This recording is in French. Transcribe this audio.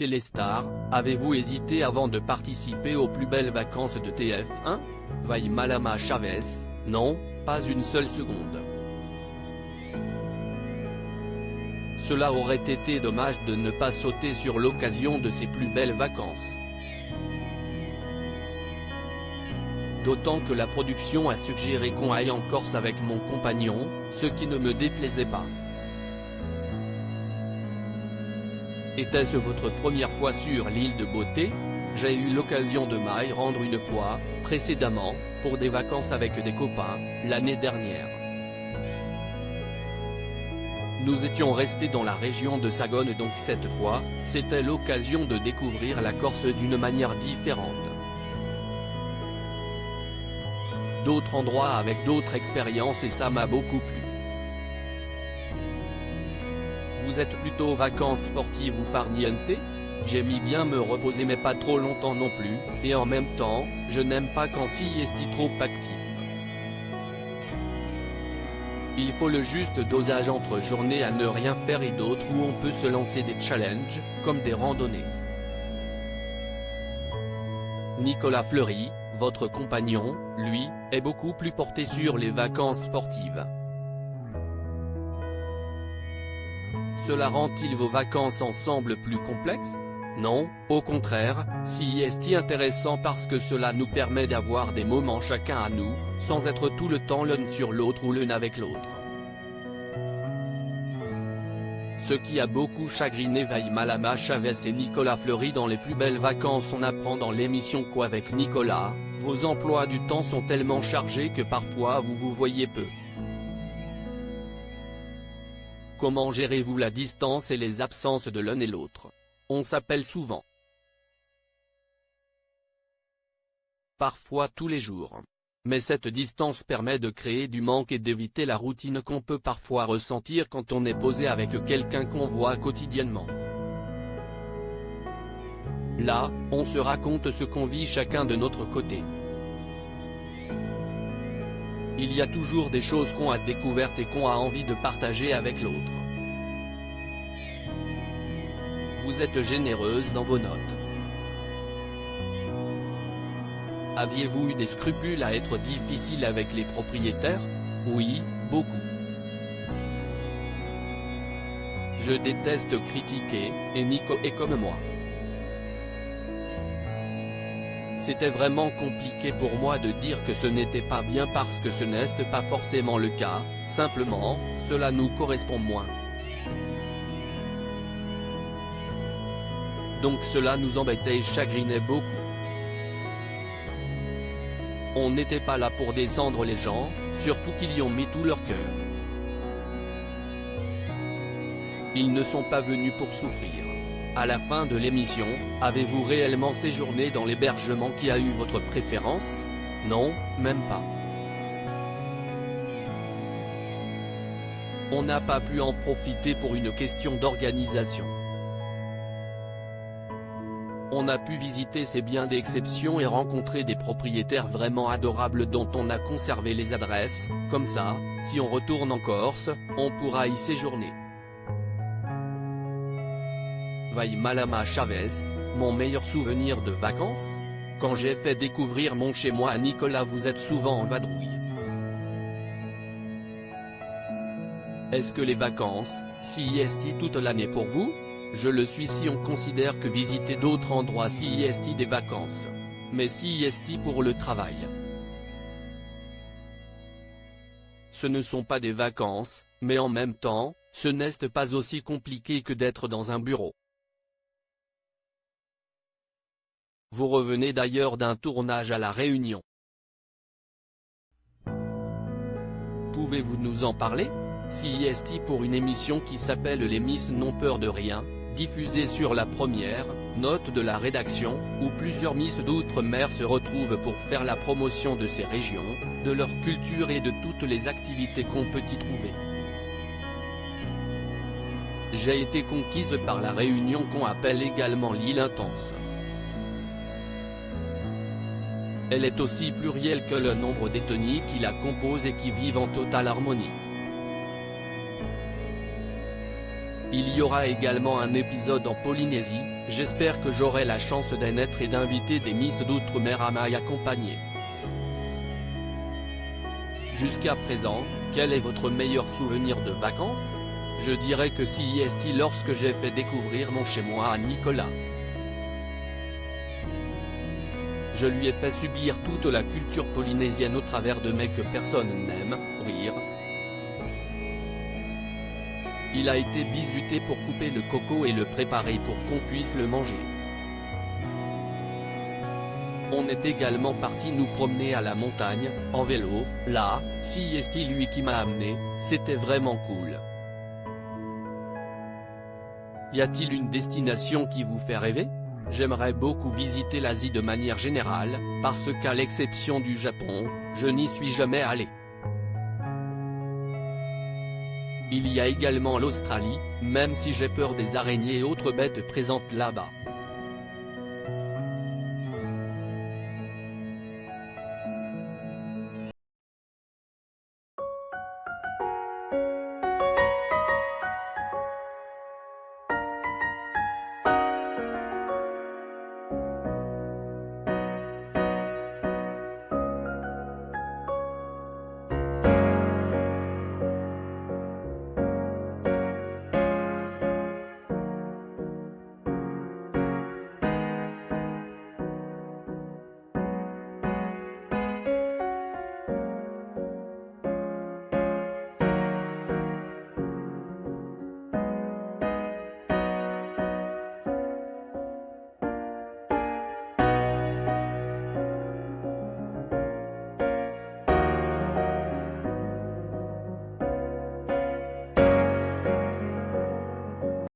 Téléstar, avez-vous hésité avant de participer aux plus belles vacances de TF1? Vai Malama Chavez, non, pas une seule seconde. Cela aurait été dommage de ne pas sauter sur l'occasion de ces plus belles vacances. D'autant que la production a suggéré qu'on aille en Corse avec mon compagnon, ce qui ne me déplaisait pas. Était-ce votre première fois sur l'île de Beauté? J'ai eu l'occasion de m'y rendre une fois, précédemment, pour des vacances avec des copains, l'année dernière. Nous étions restés dans la région de Sagone, donc cette fois, c'était l'occasion de découvrir la Corse d'une manière différente. D'autres endroits avec d'autres expériences et ça m'a beaucoup plu. Vous êtes plutôt vacances sportives ou farniente? J'aime bien me reposer mais pas trop longtemps non plus, et en même temps, je n'aime pas quand si est trop actif. Il faut le juste dosage entre journées à ne rien faire et d'autres où on peut se lancer des challenges, comme des randonnées. Nicolas Fleury, votre compagnon, lui, est beaucoup plus porté sur les vacances sportives. Cela rend-il vos vacances ensemble plus complexes? Non, au contraire, si est intéressant parce que cela nous permet d'avoir des moments chacun à nous, sans être tout le temps l'un sur l'autre ou l'un avec l'autre. Ce qui a beaucoup chagriné Vai Malama Chavez et Nicolas Fleury dans les plus belles vacances. On apprend dans l'émission qu'avec Nicolas, vos emplois du temps sont tellement chargés que parfois vous vous voyez peu. Comment gérez-vous la distance et les absences de l'un et l'autre? On s'appelle souvent. Parfois tous les jours. Mais cette distance permet de créer du manque et d'éviter la routine qu'on peut parfois ressentir quand on est posé avec quelqu'un qu'on voit quotidiennement. Là, on se raconte ce qu'on vit chacun de notre côté. Il y a toujours des choses qu'on a découvertes et qu'on a envie de partager avec l'autre. Vous êtes généreuse dans vos notes. Aviez-vous eu des scrupules à être difficile avec les propriétaires? Oui, beaucoup. Je déteste critiquer, et Nico est comme moi. C'était vraiment compliqué pour moi de dire que ce n'était pas bien parce que ce n'est pas forcément le cas, simplement, cela nous correspond moins. Donc cela nous embêtait et chagrinait beaucoup. On n'était pas là pour descendre les gens, surtout qu'ils y ont mis tout leur cœur. Ils ne sont pas venus pour souffrir. À la fin de l'émission, avez-vous réellement séjourné dans l'hébergement qui a eu votre préférence? Non, même pas. On n'a pas pu en profiter pour une question d'organisation. On a pu visiter ces biens d'exception et rencontrer des propriétaires vraiment adorables dont on a conservé les adresses, comme ça, si on retourne en Corse, on pourra y séjourner. Vai Malama Chavez, mon meilleur souvenir de vacances? Quand j'ai fait découvrir mon chez-moi à Nicolas. Vous êtes souvent en vadrouille. Est-ce que les vacances, si est toute l'année pour vous? Je le suis si on considère que visiter d'autres endroits si est des vacances. Mais si est pour le travail. Ce ne sont pas des vacances, mais en même temps, ce n'est pas aussi compliqué que d'être dans un bureau. Vous revenez d'ailleurs d'un tournage à La Réunion. Pouvez-vous nous en parler? Si est pour une émission qui s'appelle Les Miss n'ont peur de rien, diffusée sur la première, note de la rédaction, où plusieurs Miss d'outre-mer se retrouvent pour faire la promotion de ces régions, de leur culture et de toutes les activités qu'on peut y trouver. J'ai été conquise par La Réunion qu'on appelle également l'île intense. Elle est aussi plurielle que le nombre d'ethnies qui la composent et qui vivent en totale harmonie. Il y aura également un épisode en Polynésie, j'espère que j'aurai la chance d'en être et d'inviter des Miss d'Outre-mer à m'y accompagner. Jusqu'à présent, quel est votre meilleur souvenir de vacances? Je dirais que CIST lorsque j'ai fait découvrir mon chez-moi à Nicolas. Je lui ai fait subir toute la culture polynésienne au travers de mets que personne n'aime, rire. Il a été bizuté pour couper le coco et le préparer pour qu'on puisse le manger. On est également parti nous promener à la montagne, en vélo, là, CIST lui qui m'a amené, c'était vraiment cool. Y a-t-il une destination qui vous fait rêver? J'aimerais beaucoup visiter l'Asie de manière générale, parce qu'à l'exception du Japon, je n'y suis jamais allé. Il y a également l'Australie, même si j'ai peur des araignées et autres bêtes présentes là-bas.